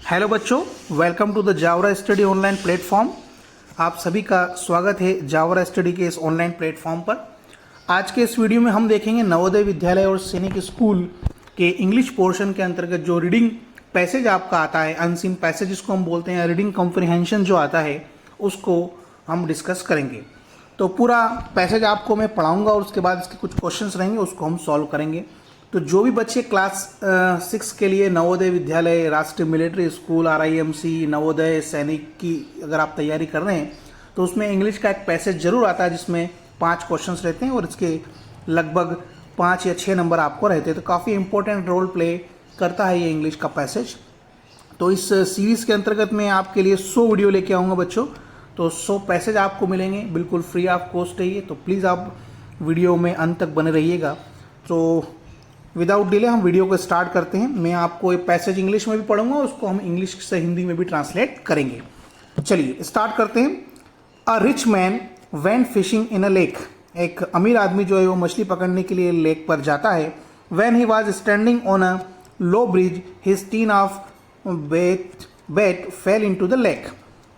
Hello बच्चों, welcome to the Jaora study online platform. आप सभी का स्वागत है जावरा स्टडी के इस ऑनलाइन प्लेटफॉर्म पर। आज के इस वीडियो में हम देखेंगे नवोदय विद्यालय और सैनिक स्कूल के इंग्लिश पोर्शन के अंतर्गत जो रीडिंग पैसेज आपका आता है, अनसीन पैसेज जिसको हम बोलते हैं, रीडिंग कॉम्प्रिहेंशन जो आता है उसको हम डिस्कस करेंगे। तो पूरा पैसेज आपको मैं पढ़ाऊंगा और उसके बाद इसके कुछ क्वेश्चंस रहेंगे, उसको हम सॉल्व करेंगे। तो जो भी बच्चे क्लास 6 के लिए नवोदय विद्यालय, राष्ट्रीय मिलिट्री स्कूल, RIMC, नवोदय, सैनिक की अगर आप तैयारी कर रहे हैं तो उसमें इंग्लिश का एक पैसेज जरूर आता है जिसमें 5 क्वेश्चंस रहते हैं और इसके लगभग 5 या 6 नंबर आपको रहते हैं। तो काफ़ी इंपॉर्टेंट रोल प्ले करता है ये इंग्लिश का पैसेज। तो इस सीरीज़ के अंतर्गत मैं आपके लिए 100 वीडियो लेके आऊँगा बच्चों। तो 100 पैसेज आपको मिलेंगे, बिल्कुल फ्री ऑफ कॉस्ट है ये। तो प्लीज़ आप वीडियो में अंत तक बने रहिएगा। तो विदाउट डिले हम वीडियो को स्टार्ट करते हैं। मैं आपको एक पैसेज इंग्लिश में भी पढ़ूंगा, उसको हम इंग्लिश से हिंदी में भी ट्रांसलेट करेंगे। चलिए स्टार्ट करते हैं। A rich man went fishing in a lake. एक अमीर आदमी जो है वो मछली पकड़ने के लिए लेक पर जाता है। When he was standing on a low bridge his tin of bait fell into the lake.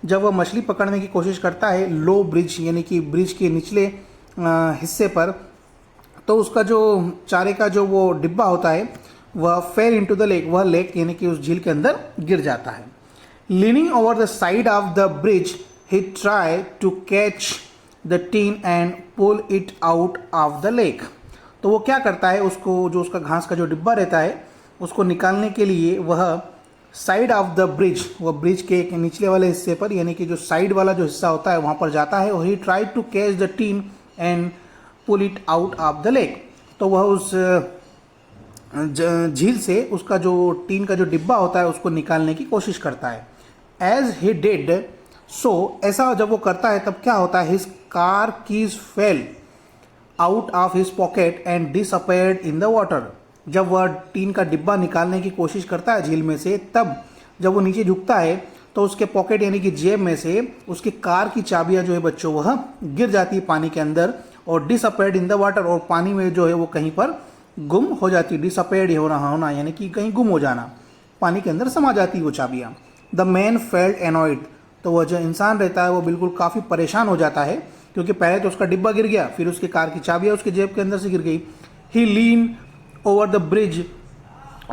जब वह मछली पकड़ने की कोशिश करता है लो ब्रिज यानी कि ब्रिज के निचले हिस्से पर, तो उसका जो चारे का जो वो डिब्बा होता है वह फेल इनटू द लेक, वह लेक यानी कि उस झील के अंदर गिर जाता है। Leaning over the side of the bridge he try to catch the tin and pull it out of the lake. तो वो क्या करता है, उसको जो उसका घास का जो डिब्बा रहता है उसको निकालने के लिए वह साइड ऑफ द ब्रिज, वह ब्रिज के एक निचले वाले हिस्से पर यानी कि जो साइड वाला जो हिस्सा होता है वहाँ पर जाता है और he try to catch the tin and pull it out of the lake. तो वह उस झील से उसका जो टीन का जो डिब्बा होता है उसको निकालने की कोशिश करता है। एज ही डिड सो, ऐसा जब वो करता है तब क्या होता है, his car keys fail out of his pocket and disappeared in the water. जब वह टीन का डिब्बा निकालने की कोशिश करता है झील में से, तब जब वो नीचे झुकता है तो उसके पॉकेट यानी कि जेब में से उसकी कार की चाबियां जो है बच्चों वह गिर जाती है पानी के अंदर और डिसअपेयर्ड इन द वाटर, और पानी में जो है वो कहीं पर गुम हो जाती है। डिसअपेयर्ड होना यानी कि कहीं गुम हो जाना, पानी के अंदर समा जाती है वो चाबियां। द मैन फेल्ट एनॉयड, तो वह जो इंसान रहता है वो बिल्कुल काफ़ी परेशान हो जाता है क्योंकि पहले तो उसका डिब्बा गिर गया, फिर उसकी कार की चाबियां उसके जेब के अंदर से गिर गई। ही लीन ओवर द ब्रिज,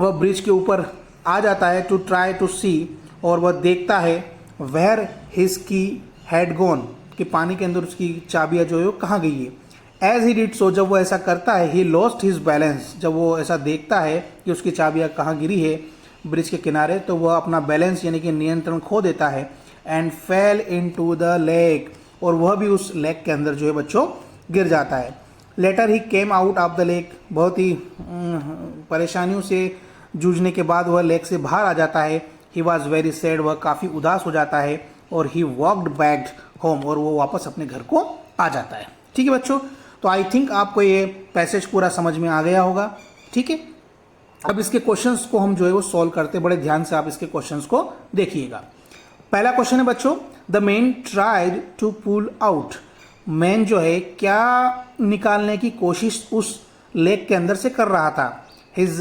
वह ब्रिज के ऊपर आ जाता है टू ट्राई टू सी, और वह देखता है वेयर हिज की हैड गॉन, कि पानी के अंदर उसकी चाबियां जो है वो कहाँ गई है। एज ही डिड सो, जब वो ऐसा करता है, ही लॉस्ट हिज बैलेंस, जब वो ऐसा देखता है कि उसकी चाबियां कहाँ गिरी है ब्रिज के किनारे, तो वह अपना बैलेंस यानी कि नियंत्रण खो देता है। And fail into the lake, और वह भी उस लेक के अंदर जो है बच्चों गिर जाता है। Later he came out of the lake, बहुत ही परेशानियों से जूझने के बाद वह लेक से बाहर आ जाता है। ही वॉज वेरी सैड, वह काफ़ी उदास हो जाता है। और ही वॉकड बैक होम, और वो वापस अपने घर को आ जाता है। ठीक है बच्चों, तो आई थिंक आपको ये पैसेज पूरा समझ में आ गया होगा। ठीक है, अब इसके क्वेश्चंस को हम जो है वो सॉल्व करते, बड़े ध्यान से आप इसके क्वेश्चंस को देखिएगा। पहला क्वेश्चन है बच्चों, the man tried to pull out. Man जो है क्या निकालने की कोशिश उस लेक के अंदर से कर रहा था। His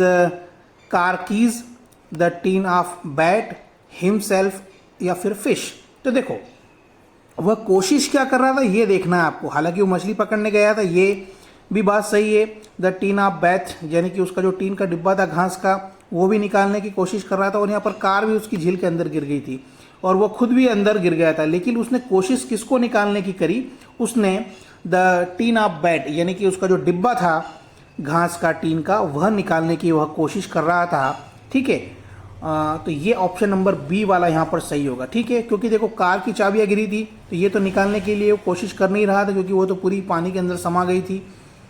car keys, the tin of bat, himself या फिर फिश। तो देखो वह कोशिश क्या कर रहा था ये देखना है आपको। हालांकि वो मछली पकड़ने गया था, ये भी बात सही है। द टीन ऑफ बैथ यानी कि उसका जो टीन का डिब्बा था घास का, वो भी निकालने की कोशिश कर रहा था, और यहाँ पर कार भी उसकी झील के अंदर गिर गई थी और वो खुद भी अंदर गिर गया था। लेकिन उसने कोशिश किसको निकालने की करी, उसने द टीन ऑफ बैट यानी कि उसका जो डिब्बा था घास का टीन का, वह निकालने की वह कोशिश कर रहा था। ठीक है, तो ये ऑप्शन नंबर बी वाला यहाँ पर सही होगा। ठीक है, क्योंकि देखो कार की चाबियां गिरी थी तो ये तो निकालने के लिए वो कोशिश कर नहीं रहा था क्योंकि वो तो पूरी पानी के अंदर समा गई थी।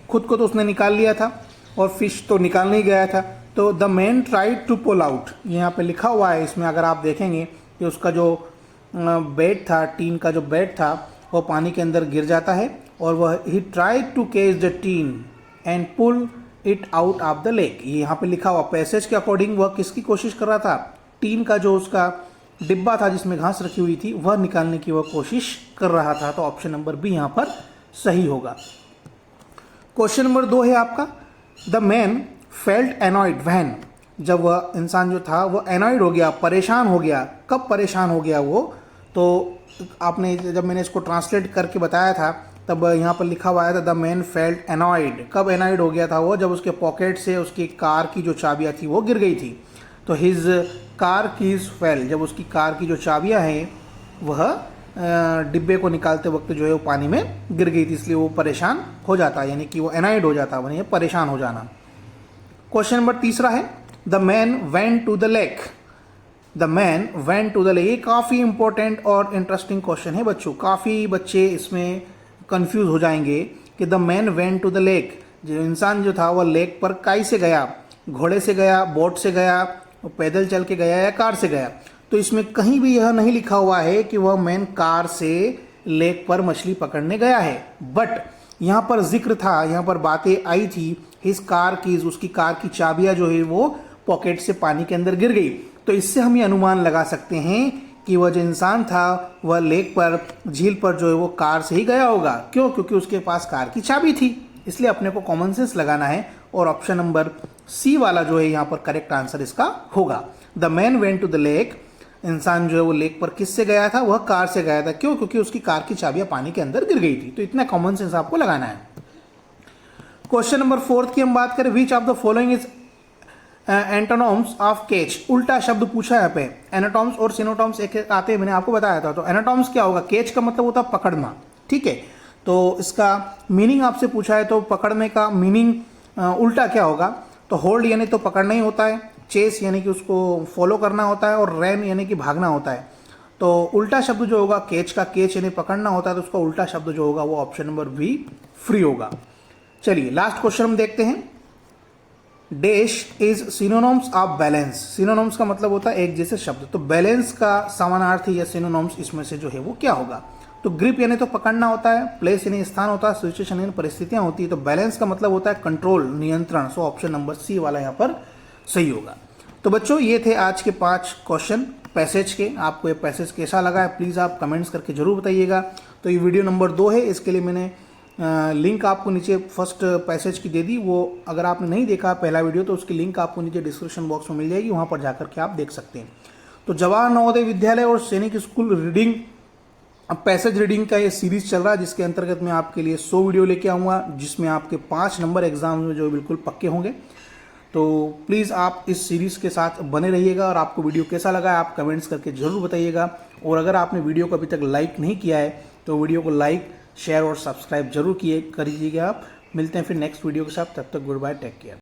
खुद को तो उसने निकाल लिया था और फिश तो निकालने ही गया था। तो the man tried to pull out, यहाँ पे लिखा हुआ है इसमें, अगर आप देखेंगे कि उसका जो बेड था, टीन का जो बेड था, वो पानी के अंदर गिर जाता है और वह he tried to catch the tin and pull it out of the lake. ये यहाँ पे लिखा हुआ पैसेज के अकॉर्डिंग वह किसकी कोशिश कर रहा था, टीन का जो उसका डिब्बा था जिसमें घास रखी हुई थी वह निकालने की वह कोशिश कर रहा था। तो ऑप्शन नंबर बी यहाँ पर सही होगा। क्वेश्चन नंबर 2 है आपका, the man felt annoyed when जब वह इंसान जो था वो एनॉयड हो गया, परेशान हो गया। कब परेशान हो गया वो, तो आपने जब मैंने इसको ट्रांसलेट करके बताया था तब यहाँ पर लिखा हुआ आया था द मैन फेल्ट एनॉयड। कब एनॉयड हो गया था वो, जब उसके पॉकेट से उसकी कार की जो चाबियाँ थी वो गिर गई थी। तो हिज कार कीज फेल, जब उसकी कार की जो चाबियाँ हैं वह डिब्बे को निकालते वक्त जो है वो पानी में गिर गई थी, इसलिए वो परेशान हो जाता है, यानी कि वो एनॉयड हो जाता है, परेशान हो जाना। क्वेश्चन नंबर तीसरा है the man went to the lake. The man went to the lake, ये काफ़ी इंपॉर्टेंट और इंटरेस्टिंग क्वेश्चन है बच्चों। काफ़ी बच्चे इसमें कंफ्यूज हो जाएंगे कि the man went to the lake, जो इंसान जो था वह लेक पर काई से गया, घोड़े से गया, बोट से गया, पैदल चल के गया या कार से गया। तो इसमें कहीं भी यह नहीं लिखा हुआ है कि वह मैन कार से लेक पर मछली पकड़ने गया है, बट यहाँ पर जिक्र था, यहाँ पर बातें आई थी हिज कार कीज, उसकी कार की चाबियां जो है वो पॉकेट से पानी के अंदर गिर गई। तो इससे हम ये अनुमान लगा सकते हैं कि वह जो इंसान था वह लेक पर, झील पर जो है वो कार से ही गया होगा। क्यों? क्योंकि उसके पास कार की चाबी थी। इसलिए अपने को कॉमन सेंस लगाना है और ऑप्शन नंबर सी वाला जो है यहाँ पर करेक्ट आंसर इसका होगा। The man went to the lake, इंसान जो है वो लेक पर किससे गया था, वह कार से गया था। क्यों? क्योंकि उसकी कार की चाबियां पानी के अंदर गिर गई थी। तो इतना कॉमन सेंस आपको लगाना है। क्वेश्चन नंबर 4 की हम बात करें, which of the following is antonyms of catch. उल्टा शब्द पूछा है यहाँ पे। एनाटॉम्स और सिनोटॉम्स एक एक आते हैं, मैंने आपको बताया था। तो एनाटॉम्स क्या होगा, केच का मतलब होता है पकड़ना, ठीक है। तो इसका मीनिंग आपसे पूछा है, तो पकड़ने का मीनिंग उल्टा क्या होगा, तो होल्ड यानी तो पकड़ना ही होता है, चेस यानी कि उसको फॉलो करना होता है, और रैन यानी कि भागना होता है। तो उल्टा शब्द जो होगा केच का, केच यानी पकड़ना होता है, तो उसका उल्टा शब्द जो होगा वो ऑप्शन नंबर बी फ्री होगा। चलिए लास्ट क्वेश्चन हम देखते हैं। Dash is सिनोनॉम्स of balance. सिनोनॉम्स का मतलब होता है एक जैसे शब्द, तो बैलेंस का समानार्थी या सिनोनॉम्स इसमें से जो है वो क्या होगा। तो ग्रिप यानी तो पकड़ना होता है, प्लेस यानी स्थान होता है, सिचुएशन यानी परिस्थितियां होती है। तो बैलेंस का मतलब होता है कंट्रोल, नियंत्रण। सो ऑप्शन नंबर सी वाला यहाँ पर सही होगा। तो बच्चों ये थे आज के 5 क्वेश्चन पैसेज के। आपको ये पैसेज कैसा लगा है प्लीज़ आप कमेंट्स करके जरूर बताइएगा। तो ये वीडियो नंबर 2 है, इसके लिए मैंने लिंक आपको नीचे फर्स्ट पैसेज की दे दी। वो अगर आपने नहीं देखा पहला वीडियो तो उसकी लिंक आपको नीचे डिस्क्रिप्शन बॉक्स में मिल जाएगी, वहाँ पर जाकर के आप देख सकते हैं। तो जवाहर नवोदय विद्यालय और सैनिक स्कूल रीडिंग पैसेज रीडिंग का ये सीरीज चल रहा है, जिसके अंतर्गत मैं आपके लिए 100 वीडियो लेके आऊँगा, जिसमें आपके 5 नंबर एग्जाम में जो बिल्कुल पक्के होंगे। तो प्लीज़ आप इस सीरीज़ के साथ बने रहिएगा, और आपको वीडियो कैसा लगा आप कमेंट्स करके ज़रूर बताइएगा। और अगर आपने वीडियो को अभी तक लाइक नहीं किया है तो वीडियो को लाइक, शेयर और सब्सक्राइब जरूर करिएगा आप। मिलते हैं फिर नेक्स्ट वीडियो के साथ, तब तक गुड बाय, टेक केयर।